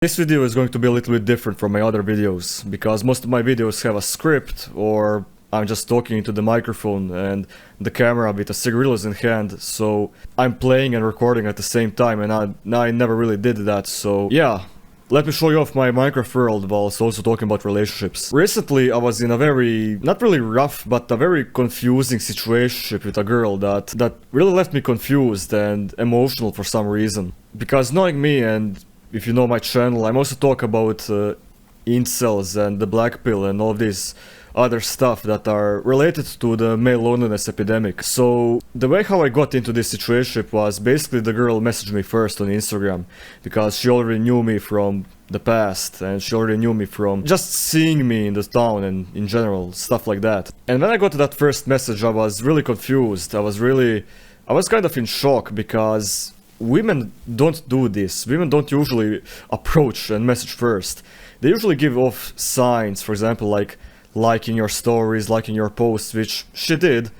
This video is going to be a little bit different from my other videos, because most of my videos have a script, or I'm just talking into the microphone and the camera with a cigarillos in hand, so I'm playing and recording at the same time, and I never really did that, so yeah. Let me show you off my Minecraft world while also talking about relationships. Recently I was in a very, not really rough, but a very confusing situationship with a girl that really left me confused and emotional for some reason. Because knowing me, and if you know my channel, I'm also talk about incels and the black pill and all this other stuff that are related to the male loneliness epidemic. So the way how I got into this situation was basically the girl messaged me first on Instagram, because she already knew me from the past, and she already knew me from just seeing me in the town and in general, stuff like that. And when I got to that first message, I was really confused. I was kind of in shock, because women don't do this. Women don't usually approach and message first. They usually give off signs, for example, like liking your stories, liking your posts, which she did,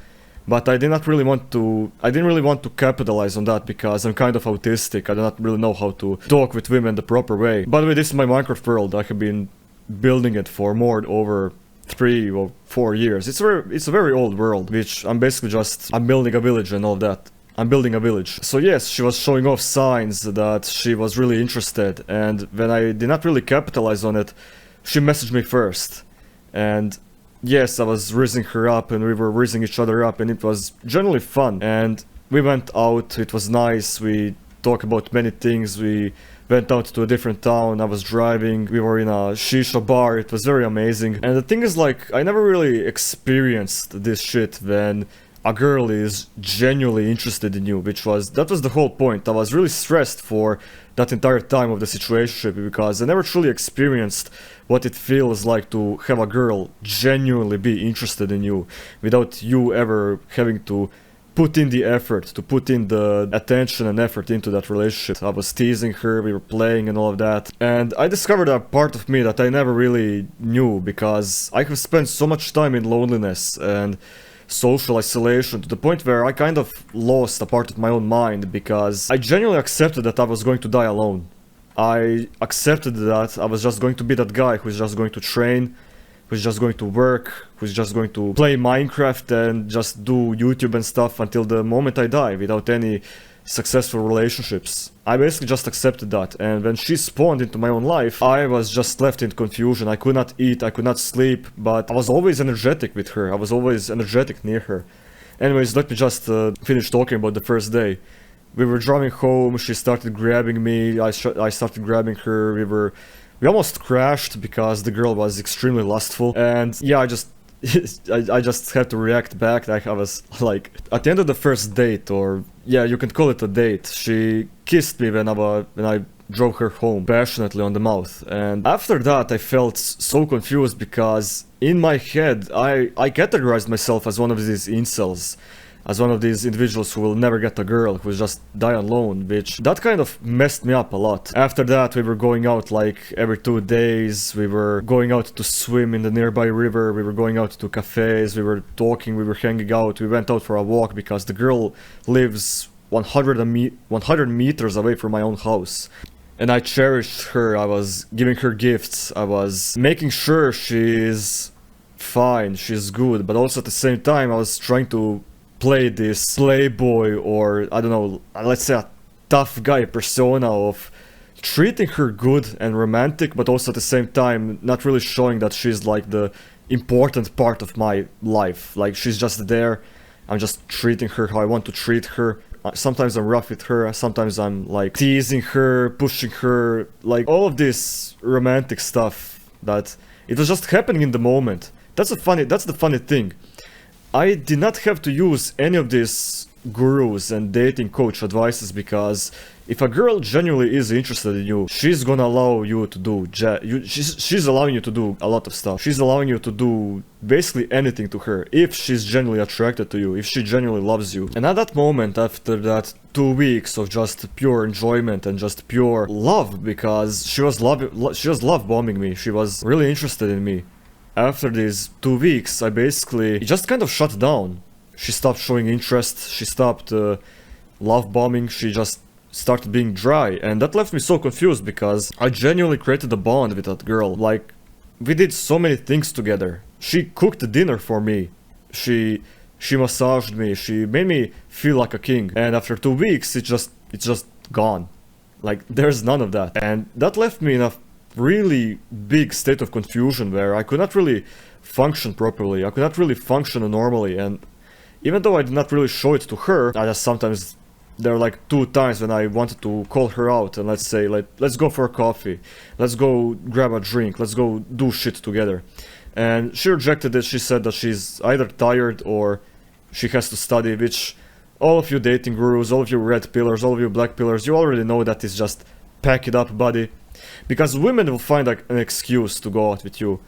but I didn't really want to capitalize on that, because I'm kind of autistic. I do not really know how to talk with women the proper way. By the way, this is my Minecraft world. I have been building it for over 3 or 4 years. It's a very old world, which I'm building a village and all that. I'm building a village. So yes, she was showing off signs that she was really interested, and when I did not really capitalize on it, she messaged me first. And yes, I was raising her up, and we were raising each other up, and it was generally fun. And we went out, it was nice, we talked about many things, we went out to a different town, I was driving, we were in a shisha bar, it was very amazing. And the thing is, like, I never really experienced this shit when a girl is genuinely interested in you, that was the whole point. I was really stressed for that entire time of the situation, because I never truly experienced what it feels like to have a girl genuinely be interested in you without you ever having to put in the effort, to put in the attention and effort into that relationship. I was teasing her, we were playing and all of that, and I discovered a part of me that I never really knew, because I have spent so much time in loneliness and social isolation, to the point where I kind of lost a part of my own mind, because I genuinely accepted that I was going to die alone. I accepted that I was just going to be that guy who's just going to train, who's just going to work, who's just going to play Minecraft and just do YouTube and stuff until the moment I die, without any successful relationships. I basically just accepted that, and when she spawned into my own life, I was just left in confusion. I could not eat, I could not sleep, but I was always energetic with her, I was always energetic near her. Anyways, let me just finish talking about the first day. We were driving home, she started grabbing me, I started grabbing her, we almost crashed because the girl was extremely lustful, and yeah, I just had to react back. Like, I was like, at the end of the first date, or yeah, you can call it a date, she kissed me when I drove her home passionately on the mouth. And after that I felt so confused, because in my head I categorized myself as one of these incels, as one of these individuals who will never get a girl, who will just die alone, which that kind of messed me up a lot. After that we were going out like every 2 days, we were going out to swim in the nearby river, we were going out to cafes, we were talking, we were hanging out, we went out for a walk, because the girl lives 100 meters away from my own house. And I cherished her, I was giving her gifts, I was making sure she's fine, she's good, but also at the same time I was trying to play this playboy, or I don't know, let's say a tough guy persona of treating her good and romantic, but also at the same time not really showing that she's like the important part of my life. Like, she's just there, I'm just treating her how I want to treat her. Sometimes I'm rough with her, sometimes I'm like teasing her, pushing her, like all of this romantic stuff that it was just happening in the moment. That's the funny thing. I did not have to use any of these gurus and dating coach advices, because if a girl genuinely is interested in you, she's gonna allow you to do she's allowing you to do a lot of stuff. She's allowing you to do basically anything to her, if she's genuinely attracted to you, if she genuinely loves you. And at that moment, after that 2 weeks of just pure enjoyment and just pure love, because she was love bombing me, she was really interested in me. After these 2 weeks, I basically just kind of shut down. She stopped showing interest, she stopped love bombing, she just started being dry, and that left me so confused because I genuinely created a bond with that girl. Like, we did so many things together. She cooked dinner for me. She massaged me. She made me feel like a king. And after 2 weeks, it's just gone. Like, there's none of that. And that left me in a really big state of confusion where I could not really function properly. I could not really function normally. And even though I did not really show it to her, I just sometimes, there are like 2 times when I wanted to call her out and let's say, like, let's go for a coffee, let's go grab a drink, let's go do shit together. And she rejected it. She said that she's either tired or she has to study, which all of you dating gurus, all of you red pillars, all of you black pillars, you already know that is just pack it up, buddy. Because women will find like an excuse to go out with you.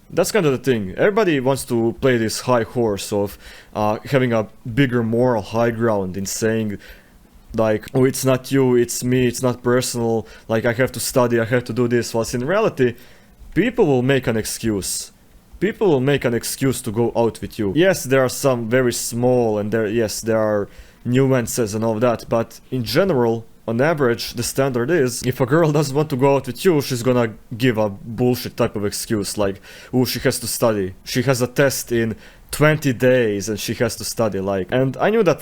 That's kind of the thing. Everybody wants to play this high horse of having a bigger moral high ground in saying like, oh, it's not you, it's me, it's not personal, like I have to study, I have to do this, whilst in reality, people will make an excuse. People will make an excuse to go out with you. Yes, there are some very small and there are nuances and all of that, but in general, on average, the standard is, if a girl doesn't want to go out with you, she's gonna give a bullshit type of excuse, like, oh, she has to study. She has a test in 20 days and she has to study, like, and I knew that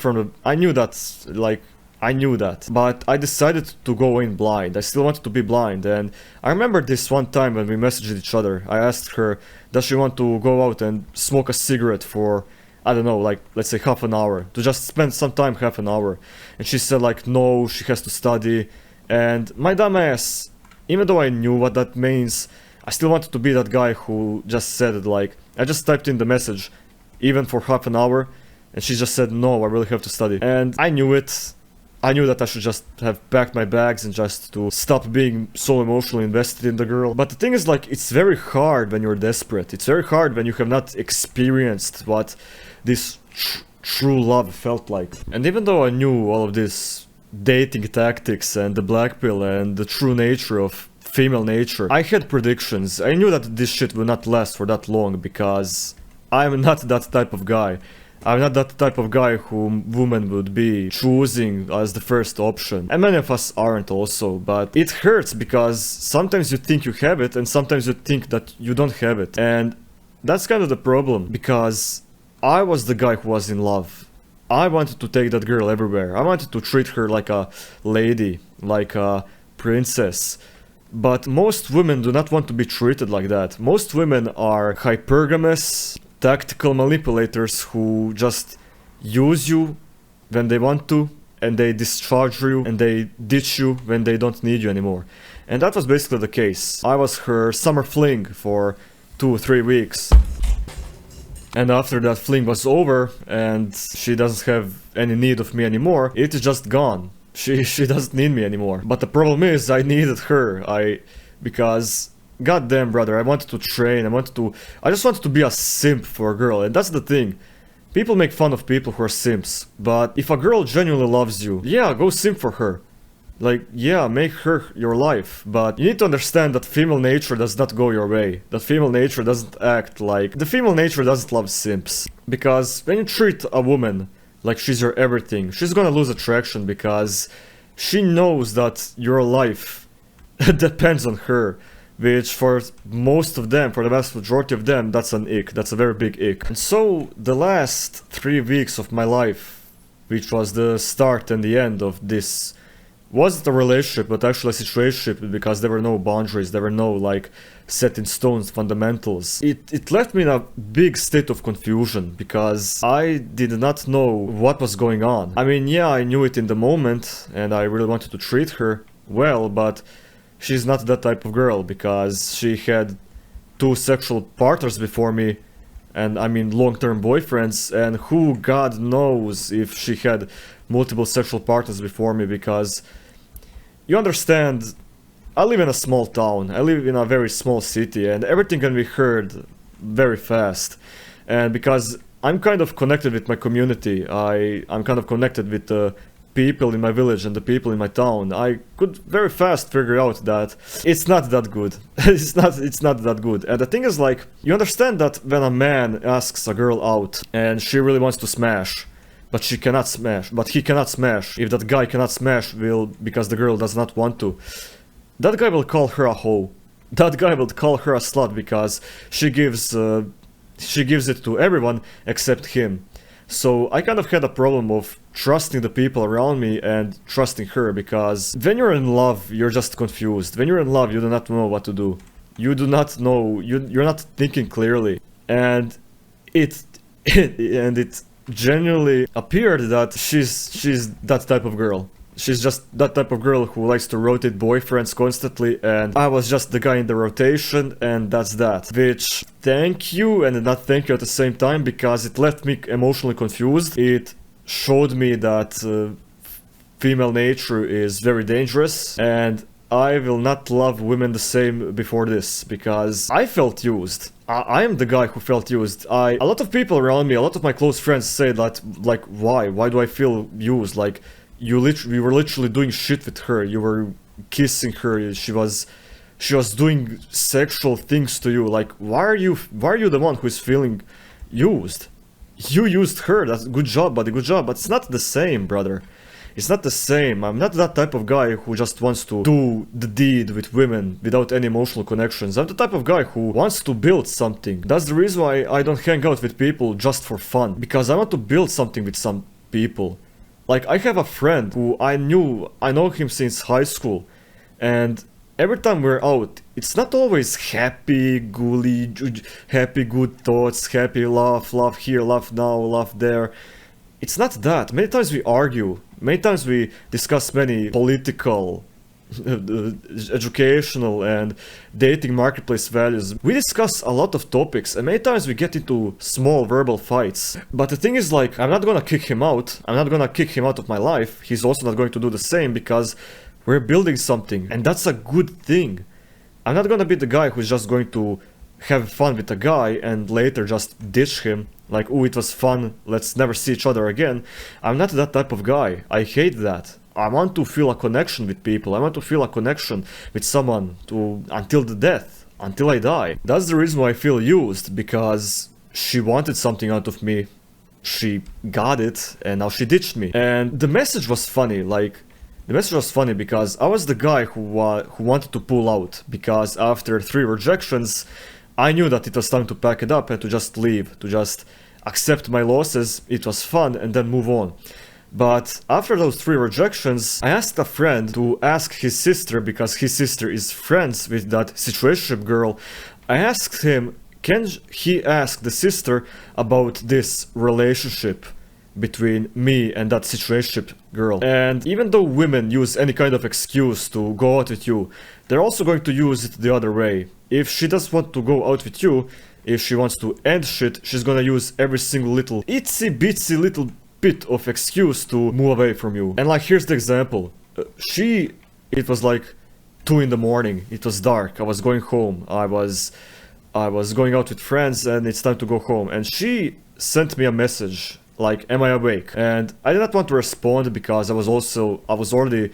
I knew that, but I decided to go in blind. I still wanted to be blind, and I remember this one time when we messaged each other. I asked her, does she want to go out and smoke a cigarette for, I don't know, like, let's say half an hour, to just spend some time, half an hour. And she said like, no, she has to study. And my dumb ass, even though I knew what that means, I still wanted to be that guy who just said it, like, I just typed in the message, even for half an hour, and she just said, no, I really have to study. And I knew it. I knew that I should just have packed my bags and just to stop being so emotionally invested in the girl. But the thing is, like, it's very hard when you're desperate. It's very hard when you have not experienced what this true love felt like. And even though I knew all of this dating tactics and the black pill and the true nature of female nature, I had predictions. I knew that this shit would not last for that long because I'm not that type of guy. I'm not that type of guy whom women would be choosing as the first option. And many of us aren't also, but it hurts because sometimes you think you have it and sometimes you think that you don't have it. And that's kind of the problem, because I was the guy who was in love. I wanted to take that girl everywhere. I wanted to treat her like a lady, like a princess. But most women do not want to be treated like that. Most women are hypergamous, tactical manipulators who just use you when they want to, and they discharge you and they ditch you when they don't need you anymore. And that was basically the case. I was her summer fling for 2 or 3 weeks. And after that fling was over and she doesn't have any need of me anymore, it is just gone. She doesn't need me anymore. But the problem is I needed her. Because goddamn, brother, I wanted to train, I just wanted to be a simp for a girl, and that's the thing. People make fun of people who are simps, but if a girl genuinely loves you, yeah, go simp for her. Like, yeah, make her your life, but you need to understand that female nature does not go your way. That female nature doesn't act like... The female nature doesn't love simps. Because when you treat a woman like she's your everything, she's gonna lose attraction because she knows that your life depends on her. Which for most of them, for the vast majority of them, that's an ick. That's a very big ick. And so the last 3 weeks of my life, which was the start and the end of this, wasn't a relationship but actually a situationship, because there were no boundaries, there were no like set in stone fundamentals. It left me in a big state of confusion because I did not know what was going on. I mean, yeah, I knew it in the moment and I really wanted to treat her well, but she's not that type of girl, because she had 2 sexual partners before me, and I mean long-term boyfriends, and who God knows if she had multiple sexual partners before me, because you understand, I live in a small town, I live in a very small city, and everything can be heard very fast. And because I'm kind of connected with my community, I'm kind of connected with the people in my village and the people in my town, I could very fast figure out that it's not that good. it's not that good. And the thing is, like, you understand that when a man asks a girl out and she really wants to smash, but she cannot smash, but he cannot smash. If that guy cannot smash, because the girl does not want to, that guy will call her a hoe. That guy will call her a slut because she gives it to everyone except him. So I kind of had a problem of trusting the people around me and trusting her, because when you're in love, you're just confused. When you're in love, you do not know what to do. You do not know, you're not thinking clearly. And it genuinely appeared that she's that type of girl. She's just that type of girl who likes to rotate boyfriends constantly, and I was just the guy in the rotation, and that's that. Which, thank you and not thank you at the same time, because it left me emotionally confused. It showed me that female nature is very dangerous, and I will not love women the same before this, because I felt used. I am the guy who felt used. A lot of people around me, a lot of my close friends say that, like, why? Why do I feel used? Like, you were literally doing shit with her. You were kissing her. She was doing sexual things to you. Like, why are you the one who is feeling used? You used her. That's good job, buddy. Good job. But it's not the same, brother. It's not the same. I'm not that type of guy who just wants to do the deed with women without any emotional connections. I'm the type of guy who wants to build something. That's the reason why I don't hang out with people just for fun. Because I want to build something with some people. Like, I have a friend who I know him since high school, and every time we're out, it's not always happy, happy good thoughts, happy laugh here, laugh now, laugh there. It's not that. Many times we argue, many times we discuss many political, educational and dating marketplace values. We discuss a lot of topics, and many times we get into small verbal fights. But the thing is, like, I'm not gonna kick him out. I'm not gonna kick him out of my life. He's also not going to do the same, because we're building something, and that's a good thing. I'm not gonna be the guy who's just going to have fun with a guy and later just ditch him. Like, oh, it was fun, let's never see each other again. I'm not that type of guy. I hate that. I want to feel a connection with people. I want to feel a connection with someone until the death, until I die. That's the reason why I feel used, because she wanted something out of me. She got it, and now she ditched me. And the message was funny, like, the message was funny because I was the guy who wanted to pull out, because after 3 rejections, I knew that it was time to pack it up and to just leave, to just accept my losses. It was fun, and then move on. But after those 3 rejections, I asked a friend to ask his sister, because his sister is friends with that situationship girl. I asked him, can he ask the sister about this relationship between me and that situationship girl? And even though women use any kind of excuse to go out with you, they're also going to use it the other way. If she does want to go out with you, if she wants to end shit, she's gonna use every single little itsy bitsy little bit of excuse to move away from you. And like, here's the example. It was like 2 in the morning. It was dark. I was going home. I was going out with friends, and it's time to go home. And she sent me a message like, am I awake? And I did not want to respond, because I was already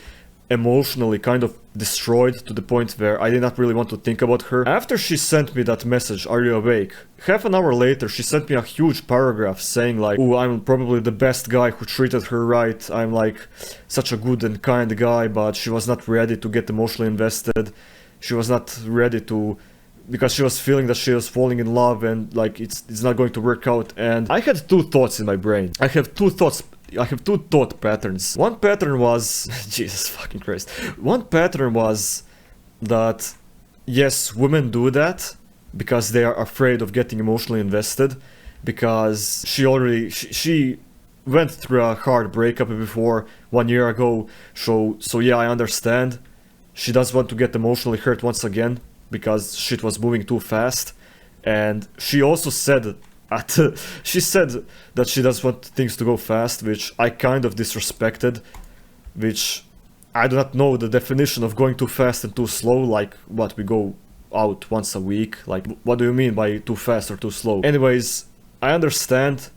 emotionally kind of destroyed to the point where I did not really want to think about her. After she sent me that message, are you awake? Half an hour later, she sent me a huge paragraph saying like, oh, I'm probably the best guy who treated her right. I'm like such a good and kind guy, but she was not ready to get emotionally invested. She was not ready to, because she was feeling that she was falling in love, and like it's not going to work out. And I had 2 thoughts in my brain. I have 2 thought patterns. One pattern was Jesus fucking Christ. One pattern was that yes, women do that because they are afraid of getting emotionally invested, because she went through a hard breakup before 1 year ago. So yeah, I understand. She does want to get emotionally hurt once again because shit was moving too fast. And she also said she said that she does want things to go fast, which I kind of disrespected, which I do not know the definition of going too fast and too slow. Like, what, we go out once a week? Like, what do you mean by too fast or too slow? Anyways, I understand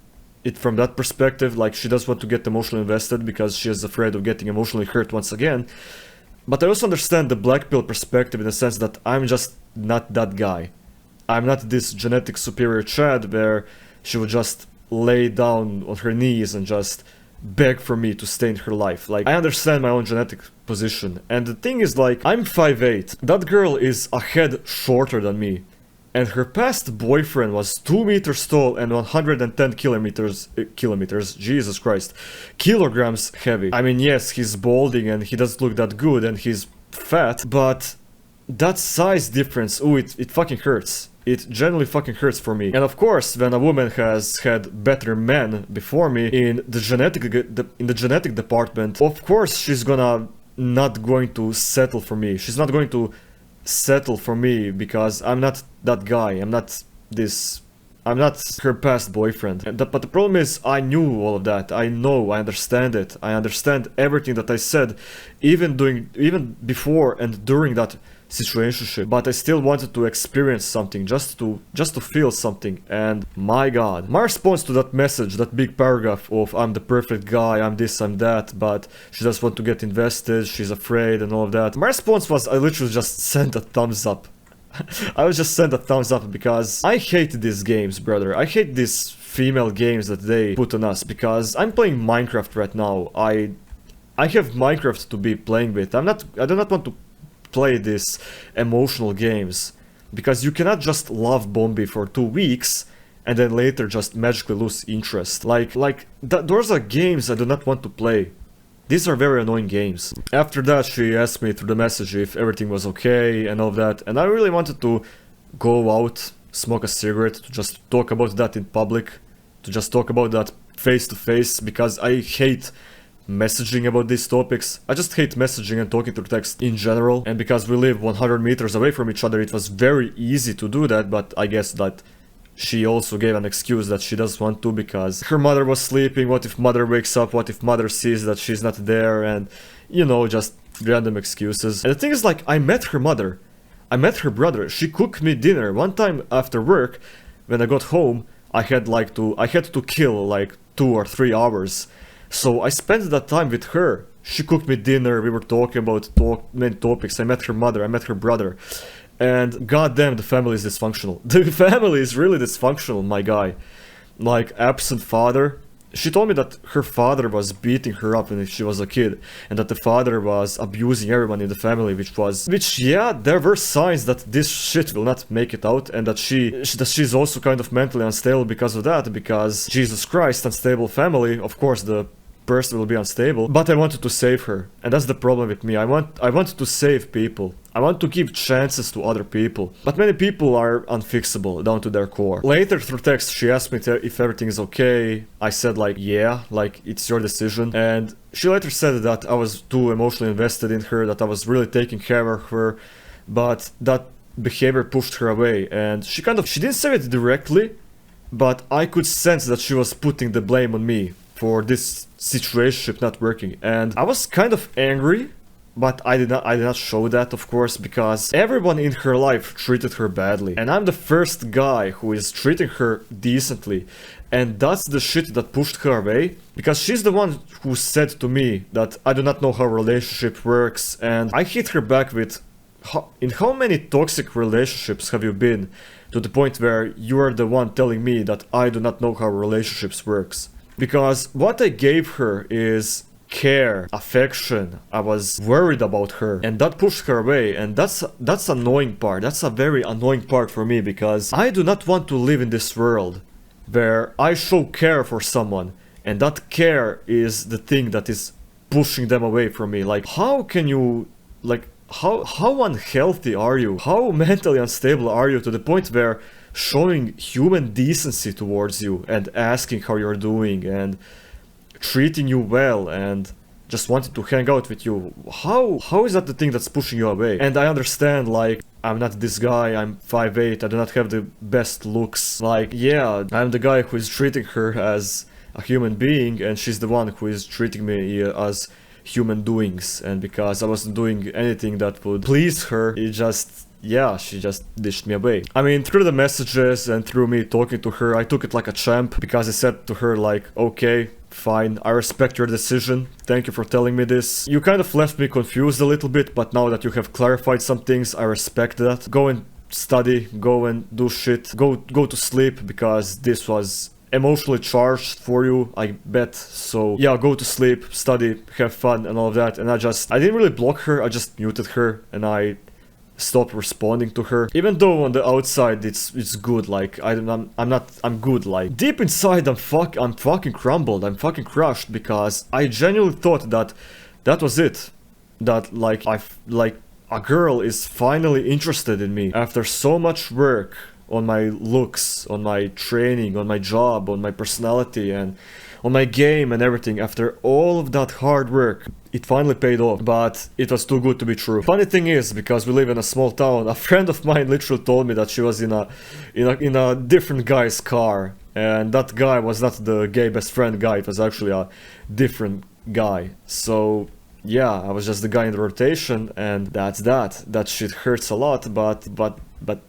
it from that perspective. Like, she does want to get emotionally invested because she is afraid of getting emotionally hurt once again. But I also understand the black pill perspective in the sense that I'm just not that guy. I'm not this genetic superior Chad where she would just lay down on her knees and just beg for me to stay in her life. Like, I understand my own genetic position, and the thing is, like, I'm 5'8". That girl is a head shorter than me, and her past boyfriend was 2 meters tall and 110 kilometers, Jesus Christ, kilograms heavy. I mean, yes, he's balding and he doesn't look that good and he's fat, but that size difference, ooh, it fucking hurts. It genuinely fucking hurts for me. And of course, when a woman has had better men before me in the genetic department, of course she's not going to settle for me. She's not going to settle for me because I'm not that guy. I'm not her past boyfriend. But the problem is, I knew all of that. I know, I understand it. I understand everything that I said, even before and during that situationship. But I still wanted to experience something, just to feel something. And my god, my response to that message, that big paragraph of I'm the perfect guy, I'm this, I'm that, but she doesn't want to get invested, she's afraid and all of that. My response was, I literally just sent a thumbs up. I was just sent a thumbs up because I hate these games, brother. I hate these female games that they put on us, because I'm playing Minecraft right now. I have Minecraft to be playing with. I do not want to play these emotional games, because you cannot just love Bombi for 2 weeks and then later just magically lose interest. Those are games I do not want to play. These are very annoying games. After that, she asked me through the message if everything was okay and all of that, and I really wanted to go out, smoke a cigarette, to just talk about that in public, to just talk about that face to face, because I hate messaging about these topics. I just hate messaging and talking through text in general, and because we live 100 meters away from each other, it was very easy to do that. But I guess that she also gave an excuse that she doesn't want to because her mother was sleeping. What if mother wakes up? What if mother sees that she's not there? And, you know, just random excuses. And the thing is, like, I met her mother, I met her brother, she cooked me dinner. One time after work, when I got home, I had to kill like 2 or 3 hours. So I spent that time with her. She cooked me dinner, we were talking about many topics. I met her mother, I met her brother. And goddamn, the family is dysfunctional. The family is really dysfunctional, my guy. Like, absent father. She told me that her father was beating her up when she was a kid, and that the father was abusing everyone in the family, which yeah, there were signs that this shit will not make it out, and that she's also kind of mentally unstable because of that, because Jesus Christ, unstable family, of course the person will be unstable. But I wanted to save her, and that's the problem with me. I wanted to save people. I want to give chances to other people, but many people are unfixable down to their core. Later through text, she asked me if everything is okay. I said like, yeah, like, it's your decision. And she later said that I was too emotionally invested in her, that I was really taking care of her, but that behavior pushed her away. And she didn't say it directly, but I could sense that she was putting the blame on me for this situationship not working. And I was kind of angry, but I did not show that, of course, because everyone in her life treated her badly. And I'm the first guy who is treating her decently. And that's the shit that pushed her away, because she's the one who said to me that I do not know how relationship works. And I hit her back with, in how many toxic relationships have you been to the point where you are the one telling me that I do not know how relationships works? Because what I gave her is care, affection. I was worried about her, and that pushed her away. And that's annoying part. That's a very annoying part for me, because I do not want to live in this world where I show care for someone and that care is the thing that is pushing them away from me. Like, how can you, like, how unhealthy are you? How mentally unstable are you to the point where showing human decency towards you and asking how you're doing and treating you well and just wanting to hang out with you, how is that the thing that's pushing you away? And I understand, like, I'm not this guy, I'm 5'8", I do not have the best looks. Like, yeah, I'm the guy who is treating her as a human being, and she's the one who is treating me as human doings. And because I wasn't doing anything that would please her, it just, yeah, she just dished me away. I mean, through the messages and through me talking to her, I took it like a champ, because I said to her, like, okay, fine, I respect your decision, thank you for telling me this. You kind of left me confused a little bit, but now that you have clarified some things, I respect that. Go and study, go and do shit, go to sleep, because this was emotionally charged for you, I bet. So yeah, go to sleep, study, have fun and all of that. And I didn't really block her, I just muted her and I stopped responding to her. Even though on the outside it's good, like I'm good, like deep inside I'm fucking crumbled, I'm fucking crushed, because I genuinely thought that was it. That like a girl is finally interested in me after so much work on my looks, on my training, on my job, on my personality, and on my game and everything. After all of that hard work, it finally paid off, but it was too good to be true. Funny thing is, because we live in a small town, a friend of mine literally told me that she was in a different guy's car, and that guy was not the gay best friend guy, it was actually a different guy. So yeah, I was just the guy in the rotation, and that's that. That shit hurts a lot, but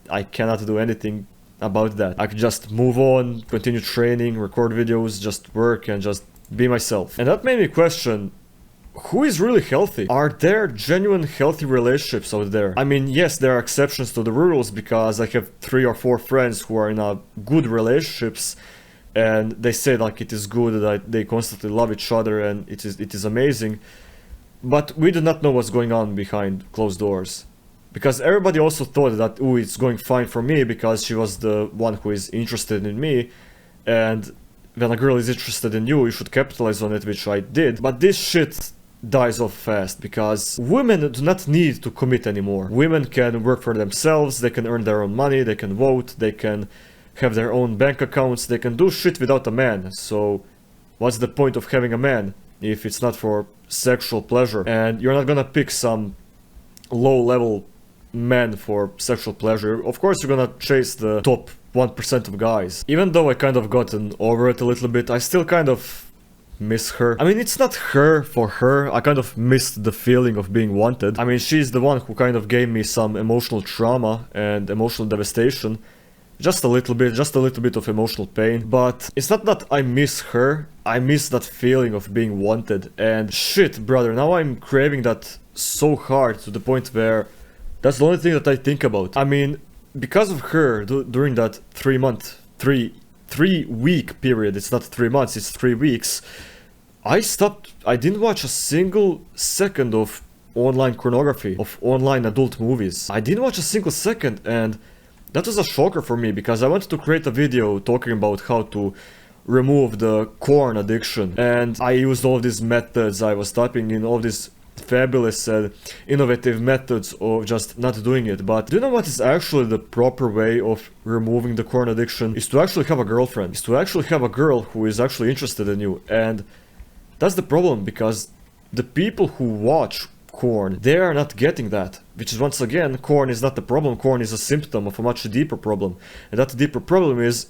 I cannot do anything about that. I could just move on, continue training, record videos, just work and just be myself. And that made me question, who is really healthy? Are there genuine healthy relationships out there? I mean, yes, there are exceptions to the rules, because I have 3 or 4 friends who are in a good relationships, and they say like it is good, that they constantly love each other, and it is amazing. But we do not know what's going on behind closed doors. Because everybody also thought that, ooh, it's going fine for me because she was the one who is interested in me. And when a girl is interested in you, you should capitalize on it, which I did. But this shit dies off fast, because women do not need to commit anymore. Women can work for themselves, they can earn their own money, they can vote, they can have their own bank accounts, they can do shit without a man. So what's the point of having a man if it's not for sexual pleasure? And you're not gonna pick some low-level man for sexual pleasure. Of course you're gonna chase the top 1% of guys. Even though I kind of gotten over it a little bit, I still kind of miss her. I mean, it's not her for her, I kind of missed the feeling of being wanted. I mean, she's the one who kind of gave me some emotional trauma and emotional devastation. Just a little bit of emotional pain. But it's not that I miss her, I miss that feeling of being wanted. And shit, brother, now I'm craving that so hard, to the point where that's the only thing that I think about. I mean, because of her, during that 3-week period, it's not 3 months, it's 3 weeks, I didn't watch a single second of online pornography, of online adult movies. I didn't watch a single second, and that was a shocker for me, because I wanted to create a video talking about how to remove the corn addiction. And I used all these methods, I was typing in all these fabulous and innovative methods of just not doing it. But do you know what is actually the proper way of removing the corn addiction? Is to actually have a girlfriend, is to actually have a girl who is actually interested in you. And that's the problem, because the people who watch corn, they are not getting that. Which is, once again, corn is not the problem, corn is a symptom of a much deeper problem. And that deeper problem is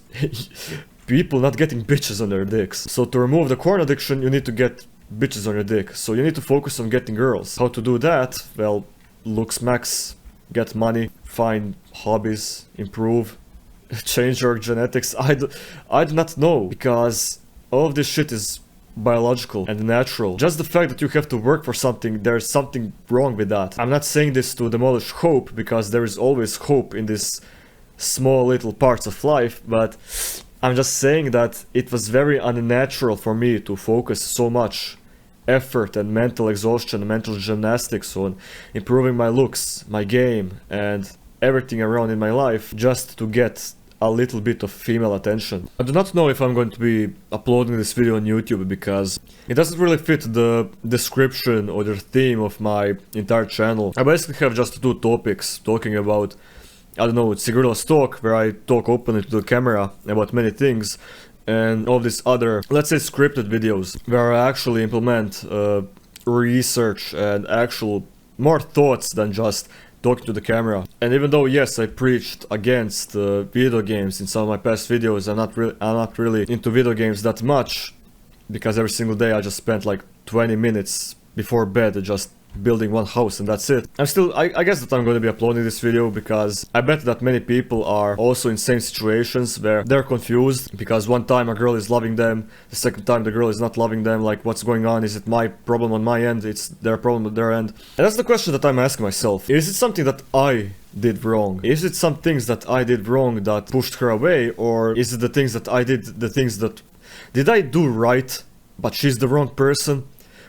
people not getting bitches on their dicks. So to remove the corn addiction, you need to get bitches on your dick. So you need to focus on getting girls. How to do that? Well, looks max, get money, find hobbies, improve, change your genetics. I do not know, because all of this shit is biological and natural. Just the fact that you have to work for something, there's something wrong with that. I'm not saying this to demolish hope, because there is always hope in these small little parts of life, but I'm just saying that it was very unnatural for me to focus so much effort and mental exhaustion, mental gymnastics on improving my looks, my game, and everything around in my life, just to get a little bit of female attention. I do not know if I'm going to be uploading this video on YouTube, because it doesn't really fit the description or the theme of my entire channel. I basically have just 2 topics talking about, I don't know, it's Sigurla's talk, where I talk openly to the camera about many things, and all these other, let's say, scripted videos, where I actually implement research and actual more thoughts than just talking to the camera. And even though, yes, I preached against video games in some of my past videos, I'm not really into video games that much, because every single day I just spent like 20 minutes before bed just building one house, and that's it. I guess that I'm going to be uploading this video, because I bet that many people are also in same situations where they're confused, because one time a girl is loving them, the second time the girl is not loving them. Like, what's going on? Is it my problem on my end? It's their problem on their end? And that's the question that I'm asking myself. Is it something that I did wrong? Is it some things that I did wrong that pushed her away, or is it the things that I did, the things that... Did I do right, but she's the wrong person?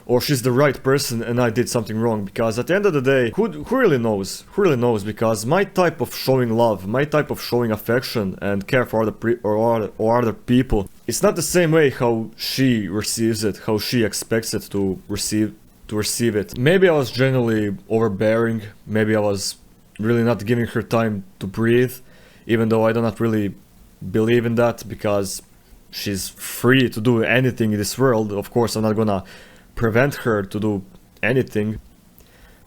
Or she's the right person and I did something wrong? Because at the end of the day, who really knows? Who really knows? Because my type of showing love, my type of showing affection and care for other people, it's not the same way how she receives it, how she expects it to receive it. Maybe I was generally overbearing, maybe I was really not giving her time to breathe, even though I do not really believe in that, because she's free to do anything in this world. Of course, I'm not gonna prevent her to do anything,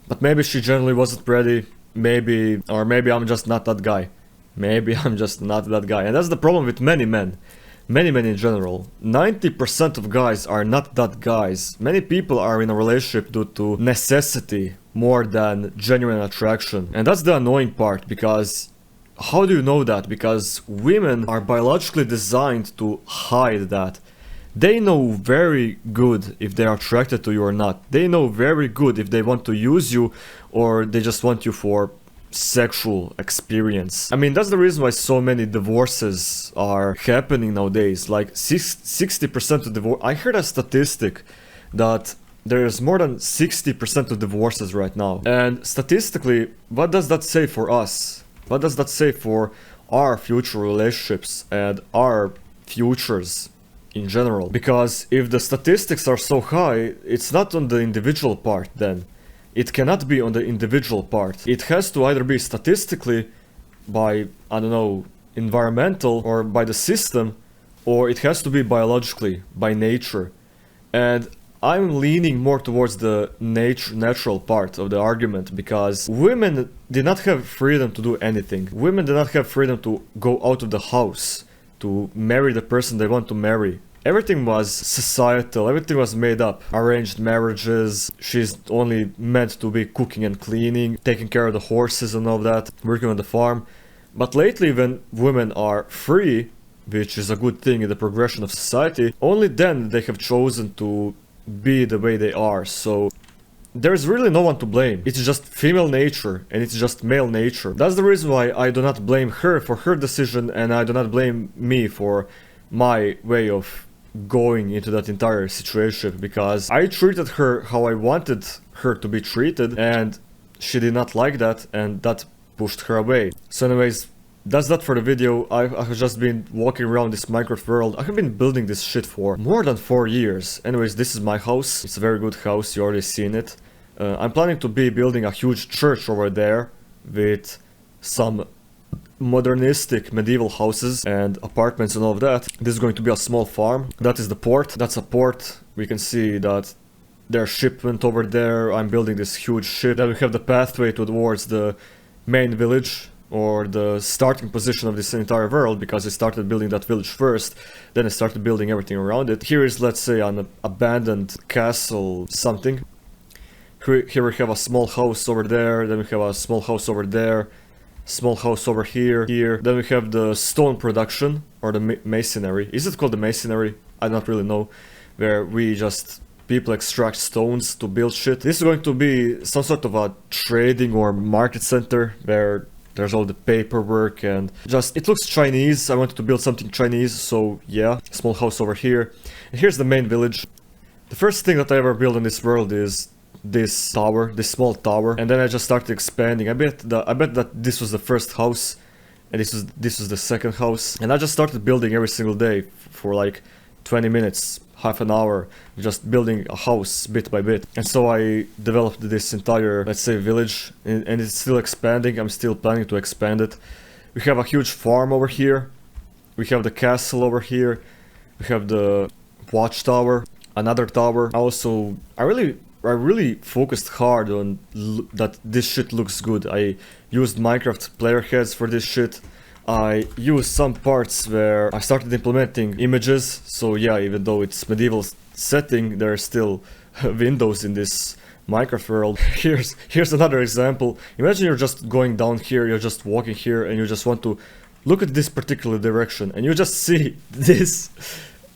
but maybe she generally wasn't ready, maybe I'm just not that guy. Maybe I'm just not that guy. And that's the problem with many men. Many men in general. 90% of guys are not that guys. Many people are in a relationship due to necessity more than genuine attraction. And that's the annoying part, because how do you know that? Because women are biologically designed to hide that. They know very good if they are attracted to you or not. They know very good if they want to use you or they just want you for sexual experience. I mean, that's the reason why so many divorces are happening nowadays. Like 60% of divorce. I heard a statistic that there's more than 60% of divorces right now. And statistically, what does that say for us? What does that say for our future relationships and our futures in general? Because if the statistics are so high, it's not on the individual part then. It cannot be on the individual part. It has to either be statistically by, I don't know, environmental or by the system, or it has to be biologically, by nature. And I'm leaning more towards the natural part of the argument, because women did not have freedom to do anything. Women did not have freedom to go out of the house, to marry the person they want to marry. Everything was societal, everything was made up. Arranged marriages, she's only meant to be cooking and cleaning, taking care of the horses and all that, working on the farm. But lately, when women are free, which is a good thing in the progression of society, only then they have chosen to be the way they are. So there's really no one to blame. It's just female nature and it's just male nature. That's the reason why I do not blame her for her decision, and I do not blame me for my way of going into that entire situation, because I treated her how I wanted her to be treated and she did not like that, and that pushed her away. So anyways, that's that for the video. I have just been walking around this Minecraft world. I have been building this shit for more than 4 years. Anyways, this is my house. It's a very good house, you already seen it. I'm planning to be building a huge church over there with some modernistic medieval houses and apartments and all of that. This is going to be a small farm. That is the port. That's a port. We can see that there's shipment over there. I'm building this huge ship. Then we have the pathway towards the main village, or the starting position of this entire world, because I started building that village first, then I started building everything around it. Here is, let's say, an abandoned castle something. Here we have a small house over there, then we have a small house over there, small house over here. Then we have the stone production, or the masonry. Is it called the masonry? I don't really know. Where people extract stones to build shit. This is going to be some sort of a trading or market center where there's all the paperwork and just, it looks Chinese. I wanted to build something Chinese, so yeah. Small house over here. And here's the main village. The first thing that I ever built in this world is this tower, this small tower, and then I just started expanding. I bet that this was the first house, and this was the second house, and I just started building every single day for like 20 minutes, half an hour, just building a house bit by bit. And so I developed this entire, let's say, village, and it's still expanding. I'm still planning to expand it. We have a huge farm over here. We have the castle over here. We have the watchtower, another tower. I really focused hard on that this shit looks good. I used Minecraft player heads for this shit. I used some parts where I started implementing images. So yeah, even though it's medieval setting, there are still windows in this Minecraft world. Here's another example. Imagine you're just going down here, you're just walking here, and you just want to look at this particular direction, and you just see this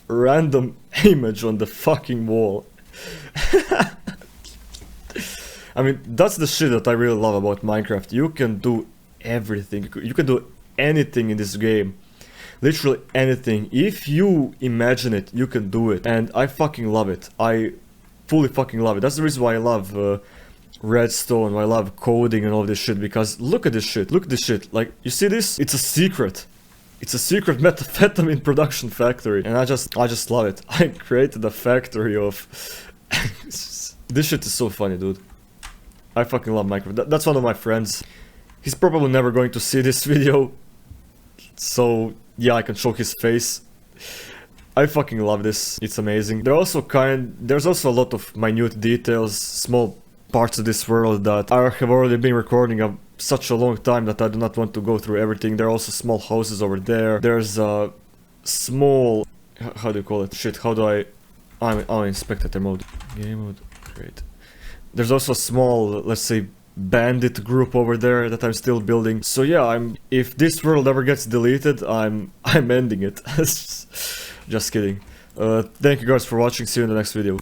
random image on the fucking wall. I mean, that's the shit that I really love about Minecraft. You can do everything. You can do anything in this game. Literally anything. If you imagine it, you can do it. And I fucking love it. I fully fucking love it. That's the reason why I love Redstone, why I love coding and all this shit. Because look at this shit. Look at this shit. Like, you see this? It's a secret. It's a secret methamphetamine production factory. And I just love it. I created a factory of... This shit is so funny, dude. I fucking love Minecraft. That's one of my friends. He's probably never going to see this video. So, yeah, I can show his face. I fucking love this. It's amazing. There's also a lot of minute details, small parts of this world that I have already been recording such a long time that I do not want to go through everything. There are also small houses over there. There's a small... How do you call it? Shit, how do I... I'll inspect the mode. Game mode. Great. There's also a small, let's say, bandit group over there that I'm still building. So yeah, if this world ever gets deleted, I'm ending it. Just kidding. Thank you guys for watching. See you in the next video.